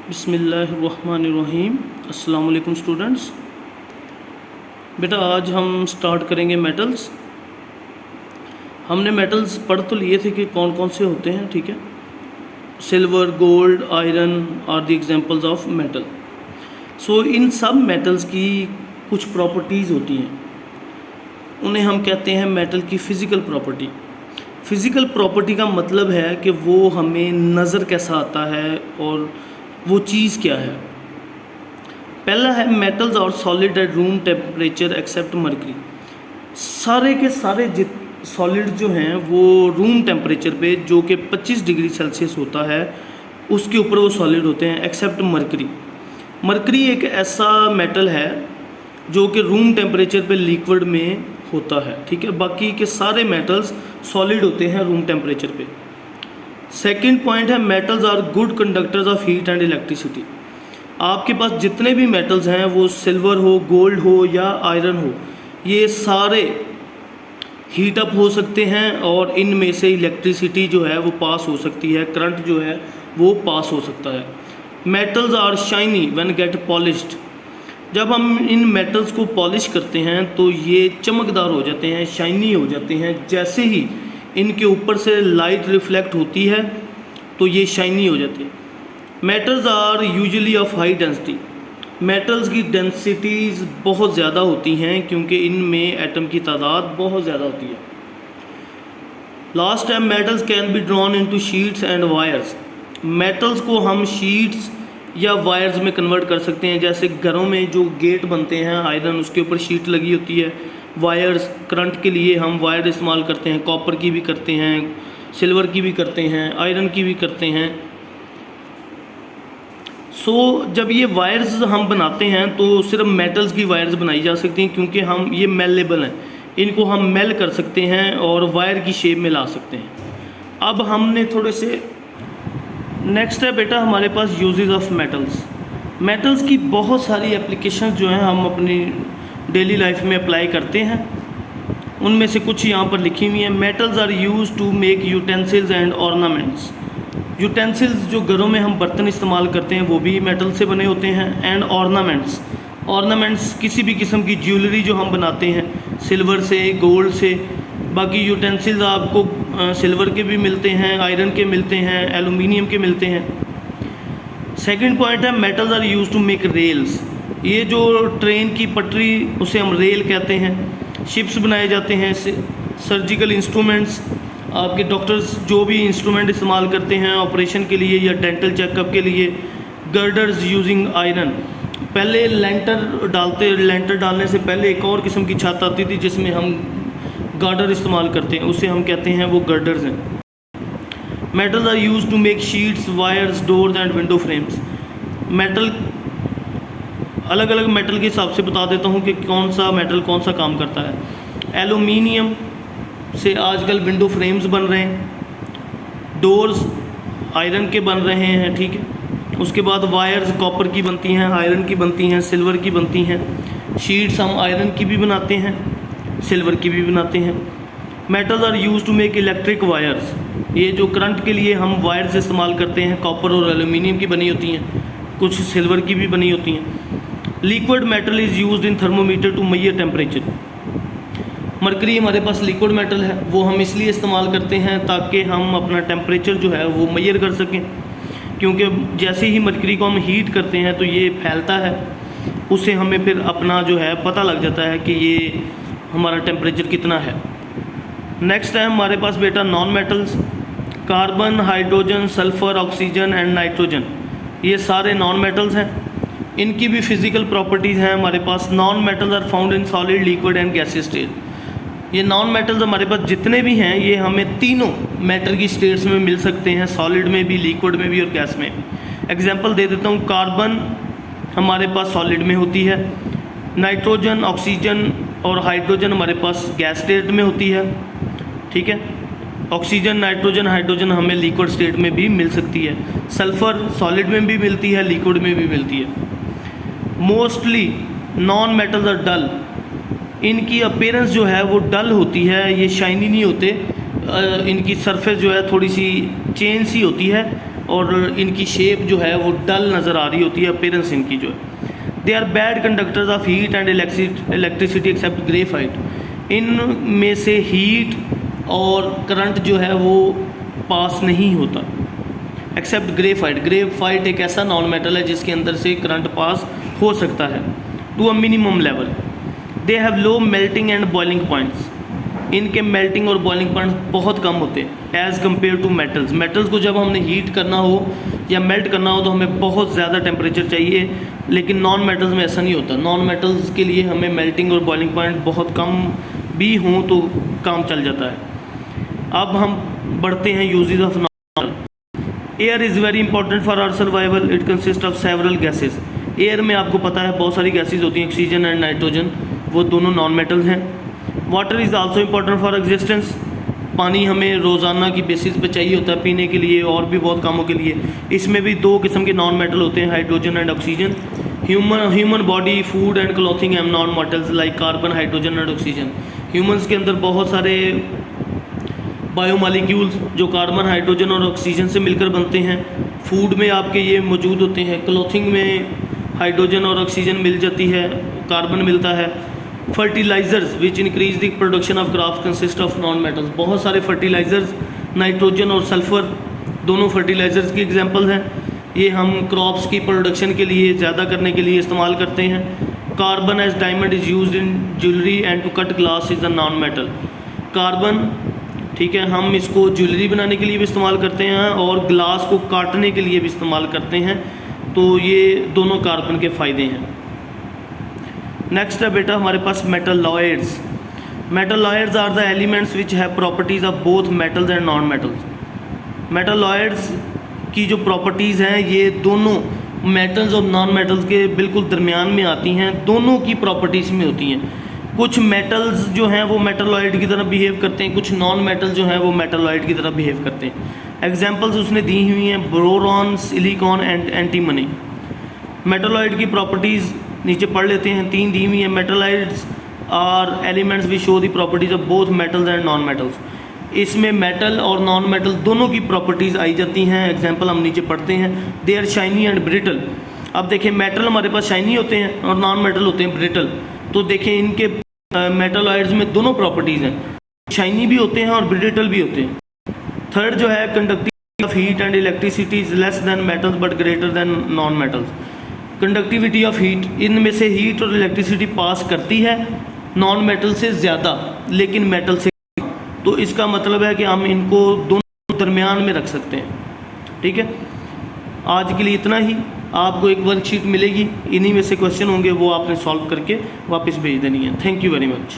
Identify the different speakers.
Speaker 1: बिस्मिल्लाहिर्रहमानिर्रहीम। अस्सलाम वालेकुम स्टूडेंट्स। बेटा आज हम स्टार्ट करेंगे मेटल्स। हमने मेटल्स पढ़ तो लिए थे कि कौन कौन से होते हैं, ठीक है। Silver, gold, iron are the examples of metal. So इन सब मेटल्स की कुछ प्रॉपर्टीज़ होती हैं, उन्हें हम कहते हैं मेटल की फ़िज़िकल प्रॉपर्टी। फ़िज़िकल प्रॉपर्टी का मतलब है कि वो हमें नज़र कैसा आता है और वो चीज़ क्या है। पहला है मेटल्स और solid at room temperature except mercury. सारे के सारे सॉलिड जो हैं वो रूम टेम्परेचर पे, जो कि 25 डिग्री सेल्सियस होता है, उसके ऊपर वो सॉलिड होते हैं एक्सेप्ट मर्करी। मर्करी एक ऐसा मेटल है जो कि रूम टेम्परेचर पे लिक्विड में होता है, ठीक है। बाकी के सारे मेटल्स सॉलिड होते हैं रूम टेम्परेचर पे। सेकंड पॉइंट है metals are good conductors of heat and electricity. आपके पास जितने भी मेटल्स हैं, वो सिल्वर हो, गोल्ड हो या आयरन हो, ये सारे हीट अप हो सकते हैं और इनमें से इलेक्ट्रिसिटी जो है वो पास हो सकती है, करंट जो है वो पास हो सकता है। Metals are shiny when get polished. जब हम इन मेटल्स को पॉलिश करते हैं तो ये चमकदार हो जाते हैं, शाइनी हो जाते हैं। जैसे ही इनके ऊपर से लाइट रिफ्लेक्ट होती है तो ये शाइनी हो जाते हैं। Metals are usually of high density. Metals की डेंसिटीज़ बहुत ज़्यादा होती हैं क्योंकि इनमें एटम की तादाद बहुत ज़्यादा होती है। लास्ट है metals can be drawn into sheets and wires. Metals को हम शीट्स या वायर्स में कन्वर्ट कर सकते हैं। जैसे घरों में जो गेट बनते हैं आयरन, उसके ऊपर शीट लगी होती है। वायर्स, करंट के लिए हम वायर इस्तेमाल करते हैं, कॉपर की भी करते हैं, सिल्वर की भी करते हैं, आयरन की भी करते हैं। जब ये वायर्स हम बनाते हैं तो सिर्फ मेटल्स की वायर्स बनाई जा सकती हैं क्योंकि हम ये मेलेबल हैं, इनको हम मेल कर सकते हैं और वायर की शेप में ला सकते हैं। अब हमने थोड़े से नेक्स्ट है बेटा हमारे पास यूजेस ऑफ मेटल्स। मेटल्स की बहुत सारी एप्लीकेशंस जो हैं हम अपनी डेली लाइफ में अप्लाई करते हैं। उनमें से कुछ यहाँ पर लिखी हुई हैं। Metals are use to make utensils and ornaments. Utensils जो घरों में हम बर्तन इस्तेमाल करते हैं वो भी मेटल से बने होते हैं। एंड ऑर्नामेंट्स किसी भी किस्म की ज्वेलरी जो हम बनाते हैं, सिल्वर से, गोल्ड से। बाकी यूटेंसिल्स आपको सिल्वर के भी मिलते हैं, आयरन के मिलते हैं, एलुमिनियम के मिलते हैं। सेकंड पॉइंट है metals are use to make rails. ये जो ट्रेन की पटरी, उसे हम रेल कहते हैं। शिप्स बनाए जाते हैं। सर्जिकल इंस्ट्रूमेंट्स, आपके डॉक्टर्स जो भी इंस्ट्रूमेंट इस्तेमाल करते हैं ऑपरेशन के लिए या डेंटल चेकअप के लिए। Girders using iron. पहले लेंटर डालने से पहले एक और किस्म की छत आती थी जिसमें हम गार्डर इस्तेमाल करते हैं, उसे हम कहते हैं वो गर्डर्स हैं। Metals are use to make sheets, wires, doors and window frames. Metal अलग अलग मेटल के हिसाब से बता देता हूँ कि कौन सा मेटल कौन सा काम करता है। एलुमिनियम से आजकल विंडो फ्रेम्स बन रहे हैं। डोर्स आयरन के बन रहे हैं, ठीक है। उसके बाद वायर्स कॉपर की बनती हैं, आयरन की बनती हैं, सिल्वर की बनती हैं। शीट्स हम आयरन की भी बनाते हैं, सिल्वर की भी बनाते हैं। Metals are use to make electric wires. ये जो करंट के लिए हम वायर्स इस्तेमाल करते हैं, कॉपर और एलुमिनियम की बनी होती हैं, कुछ सिल्वर की भी बनी होती हैं। Liquid metal is used in thermometer to measure temperature. Mercury हमारे पास लिक्विड मेटल है, वो हम इसलिए इस्तेमाल करते हैं ताकि हम अपना टेम्परेचर जो है वो मेजर कर सकें। क्योंकि जैसे ही मरकरी को हम हीट करते हैं तो ये फैलता है, उससे हमें फिर अपना जो है पता लग जाता है कि ये हमारा टेम्परेचर कितना है। नेक्स्ट है हमारे पास बेटा non metals. Carbon, hydrogen, sulphur, oxygen and nitrogen, ये सारे नॉन मेटल्स हैं। इनकी भी फिज़िकल प्रॉपर्टीज़ हैं हमारे पास। Non metals are found in solid, liquid and gaseous state. ये नॉन मेटल्स हमारे पास जितने भी हैं ये हमें तीनों मैटर की स्टेट्स में मिल सकते हैं, सॉलिड में भी, लिक्विड में भी और गैस में भी। एग्जांपल दे देता हूँ। कार्बन हमारे पास सॉलिड में होती है। नाइट्रोजन, ऑक्सीजन और हाइड्रोजन हमारे पास गैस स्टेट में होती है, ठीक है। ऑक्सीजन, नाइट्रोजन, हाइड्रोजन हमें लिक्विड स्टेट में भी मिल सकती है। सल्फ़र सॉलिड में भी मिलती है, लिक्विड में भी मिलती है। मोस्टली नॉन मेटल्स आर डल। इनकी अपीयरेंस जो है वो डल होती है, ये शाइनी नहीं होते। इनकी सरफेस जो है थोड़ी सी चेन सी होती है और इनकी शेप जो है वो डल नज़र आ रही होती है, अपीयरेंस इनकी जो है। They are bad conductors of heat and electricity except graphite. इनमें से हीट और करंट जो है वो पास नहीं होता एक्सेप्ट ग्रेफाइट। ग्रेफाइट एक ऐसा नॉन मेटल है जिसके अंदर से करंट पास हो सकता है to a minimum level. They have low melting and boiling points. इनके मेल्टिंग और बॉइलिंग पॉइंट बहुत कम होते हैं as compare to metals. Metals को जब हमने हीट करना हो या मेल्ट करना हो तो हमें बहुत ज़्यादा टेम्परेचर चाहिए, लेकिन नॉन मेटल्स में ऐसा नहीं होता। नॉन मेटल्स के लिए हमें मेल्टिंग और बॉइलिंग पॉइंट बहुत कम भी हों तो काम चल जाता है। अब हम बढ़ते हैं uses of non metal. Air is very important for our survival. It consist of several gases. Air में आपको पता है बहुत सारी गैसेज होती हैं, ऑक्सीजन एंड नाइट्रोजन, वो दोनों नॉन मेटल्स हैं। Water is also important for existence. पानी हमें रोज़ाना की बेसिस पे चाहिए होता है पीने के लिए और भी बहुत कामों के लिए। इसमें भी दो किस्म के नॉन मेटल होते हैं, hydrogen and oxygen. Human body, food and clothing am non metals like carbon, hydrogen and oxygen. Humans के अंदर बहुत सारे बायोमॉलिक्यूल्स जो कार्बन, हाइड्रोजन और ऑक्सीजन से मिलकर बनते हैं। फूड में आपके ये मौजूद होते हैं। क्लॉथिंग में हाइड्रोजन और ऑक्सीजन मिल जाती है, कार्बन मिलता है। Fertilisers which increase the production of crops consist of non metals. बहुत सारे फर्टिलाइजर्स, नाइट्रोजन और सल्फर दोनों फर्टिलाइजर्स की एग्जांपल हैं। ये हम क्रॉप्स की प्रोडक्शन के लिए ज़्यादा करने के लिए इस्तेमाल करते हैं। Carbon as diamond is used in jewellery and to cut glass is a non metal. Carbon, ठीक है, हम इसको ज्वेलरी बनाने के लिए भी इस्तेमाल करते हैं और ग्लास को काटने के लिए भी इस्तेमाल करते हैं। तो ये दोनों कार्बन के फ़ायदे हैं। नेक्स्ट है बेटा हमारे पास metalloids. Metalloids are the elements which have properties of both metals and non metals. Metalloids की जो प्रॉपर्टीज़ हैं ये दोनों मेटल्स और नॉन मेटल्स के बिल्कुल दरमियान में आती हैं, दोनों की प्रॉपर्टीज़ में होती हैं। कुछ मेटल्स जो हैं वो मेटलॉइड की तरह बिहेव करते हैं, कुछ नॉन मेटल जो हैं वो मेटलॉइड की तरह बिहेव करते हैं। एग्जांपल्स उसने दी हुई हैं, boron, silicon and antimony. Metalloid की प्रॉपर्टीज़ नीचे पढ़ लेते हैं, 3 दी हुई हैं। Metalloids are elements we show the properties of both metals and non metals. इसमें मेटल और नॉन मेटल दोनों की प्रॉपर्टीज़ आई जाती हैं। एग्जांपल हम नीचे पढ़ते हैं। They are shiny and brittle. अब देखें, मेटल हमारे पास शाइनी होते हैं और नॉन मेटल होते हैं ब्रिटल। तो देखें इनके मेटलॉइड्स में दोनों प्रॉपर्टीज़ हैं, शाइनी भी होते हैं और ब्रिटल भी होते हैं। थर्ड जो है, conductivity of heat and electricity is less than metals but greater than non metals. Conductivity of heat, इनमें से हीट और इलेक्ट्रिसिटी पास करती है नॉन मेटल से ज़्यादा लेकिन मेटल से। तो इसका मतलब है कि हम इनको दोनों दरमियान में रख सकते हैं। ठीक है, आज के लिए इतना ही। आपको एक वर्कशीट मिलेगी, इन्हीं में से क्वेश्चन होंगे, वो आपने सॉल्व करके वापस भेज देनी है। Thank you very much.